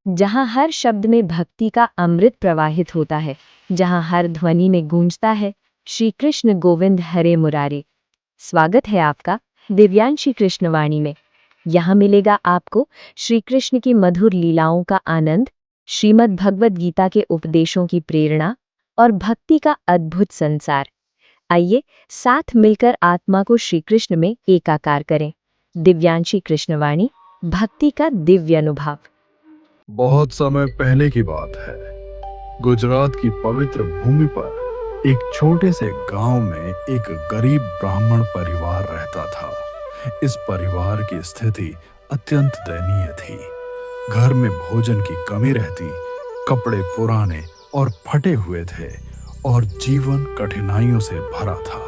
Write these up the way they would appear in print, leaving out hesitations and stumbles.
जहाँ हर शब्द में भक्ति का अमृत प्रवाहित होता है, जहाँ हर ध्वनि में गूंजता है श्री कृष्ण गोविंद हरे मुरारे। स्वागत है आपका दिव्यांशी कृष्णवाणी में। यहाँ मिलेगा आपको श्री कृष्ण की मधुर लीलाओं का आनंद, श्रीमद् भगवद गीता के उपदेशों की प्रेरणा और भक्ति का अद्भुत संसार। आइए साथ मिलकर आत्मा को श्री कृष्ण में एकाकार करें। दिव्यांशी कृष्णवाणी, भक्ति का दिव्य अनुभव। बहुत समय पहले की बात है। गुजरात की पवित्र भूमि पर एक छोटे से गांव में एक गरीब ब्राह्मण परिवार रहता था। इस परिवार की स्थिति अत्यंत दयनीय थी। घर में भोजन की कमी रहती, कपड़े पुराने और फटे हुए थे और जीवन कठिनाइयों से भरा था।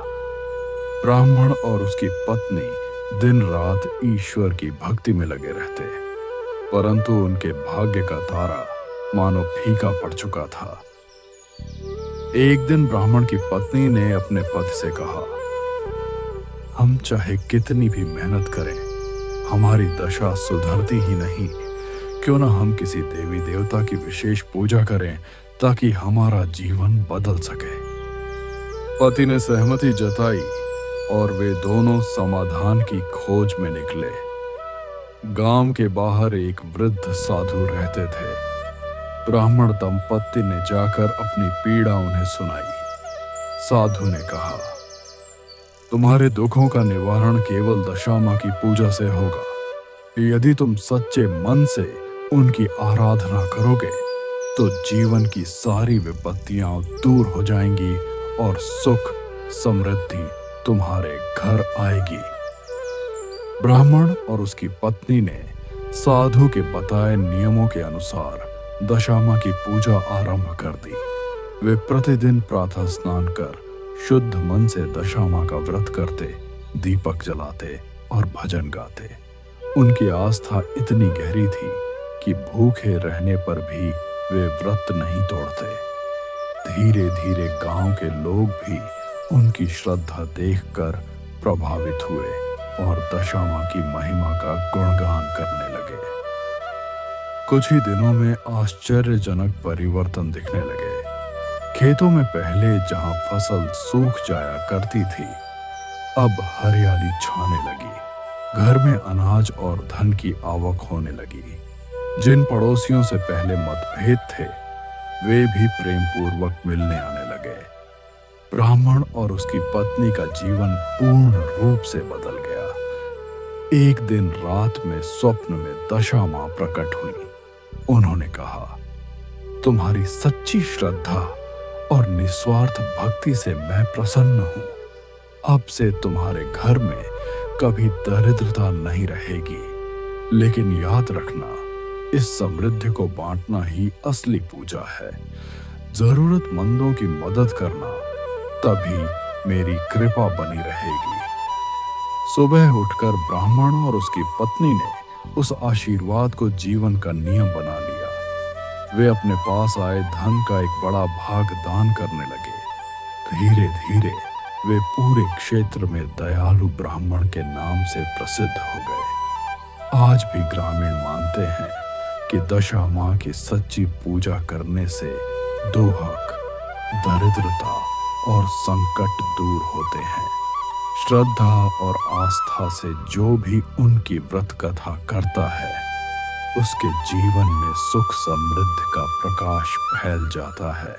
ब्राह्मण और उसकी पत्नी दिन रात ईश्वर की भक्ति में लगे रहते, परंतु उनके भाग्य का तारा मानो फीका पड़ चुका था। एक दिन ब्राह्मण की पत्नी ने अपने पति से कहा, हम चाहे कितनी भी मेहनत करें, हमारी दशा सुधरती ही नहीं। क्यों ना हम किसी देवी देवता की विशेष पूजा करें ताकि हमारा जीवन बदल सके। पति ने सहमति जताई और वे दोनों समाधान की खोज में निकले। गांव के बाहर एक वृद्ध साधु रहते थे। ब्राह्मण दंपत्ति ने जाकर अपनी पीड़ा उन्हें सुनाई। साधु ने कहा, तुम्हारे दुखों का निवारण केवल दशामा की पूजा से होगा। यदि तुम सच्चे मन से उनकी आराधना करोगे तो जीवन की सारी विपत्तियां दूर हो जाएंगी और सुख समृद्धि तुम्हारे घर आएगी। ब्राह्मण और उसकी पत्नी ने साधु के बताए नियमों के अनुसार दशामा की पूजा आरंभ कर दी। वे प्रतिदिन प्रातः स्नान कर शुद्ध मन से दशामा का व्रत करते, दीपक जलाते और भजन गाते। उनकी आस्था इतनी गहरी थी कि भूखे रहने पर भी वे व्रत नहीं तोड़ते। धीरे धीरे गांव के लोग भी उनकी श्रद्धा देखकर प्रभावित हुए और दशामा की महिमा का गुणगान करने लगे। कुछ ही दिनों में आश्चर्यजनक परिवर्तन दिखने लगे। खेतों में पहले जहां फसल सूख जाया करती थी, अब हरियाली छाने लगी। घर में अनाज और धन की आवक होने लगी। जिन पड़ोसियों से पहले मतभेद थे, वे भी प्रेम पूर्वक मिलने आने लगे। ब्राह्मण और उसकी पत्नी का जीवन पूर्ण रूप से बदल गया। एक दिन रात में स्वप्न में दशामा प्रकट हुई। उन्होंने कहा, तुम्हारी सच्ची श्रद्धा और निस्वार्थ भक्ति से मैं प्रसन्न हूं। अब से तुम्हारे घर में कभी दरिद्रता नहीं रहेगी। लेकिन याद रखना, इस समृद्धि को बांटना ही असली पूजा है। जरूरतमंदों की मदद करना, तभी मेरी कृपा बनी रहेगी। सुबह उठकर ब्राह्मण और उसकी पत्नी ने उस आशीर्वाद को जीवन का नियम बना लिया। वे अपने पास आए धन का एक बड़ा भाग दान करने लगे। धीरे धीरे वे पूरे क्षेत्र में दयालु ब्राह्मण के नाम से प्रसिद्ध हो गए। आज भी ग्रामीण मानते हैं कि दशामा की सच्ची पूजा करने से दुख, दरिद्रता और संकट दूर होते हैं। श्रद्धा और आस्था से जो भी उनकी व्रत कथा करता है, उसके जीवन में सुख समृद्धि का प्रकाश फैल जाता है।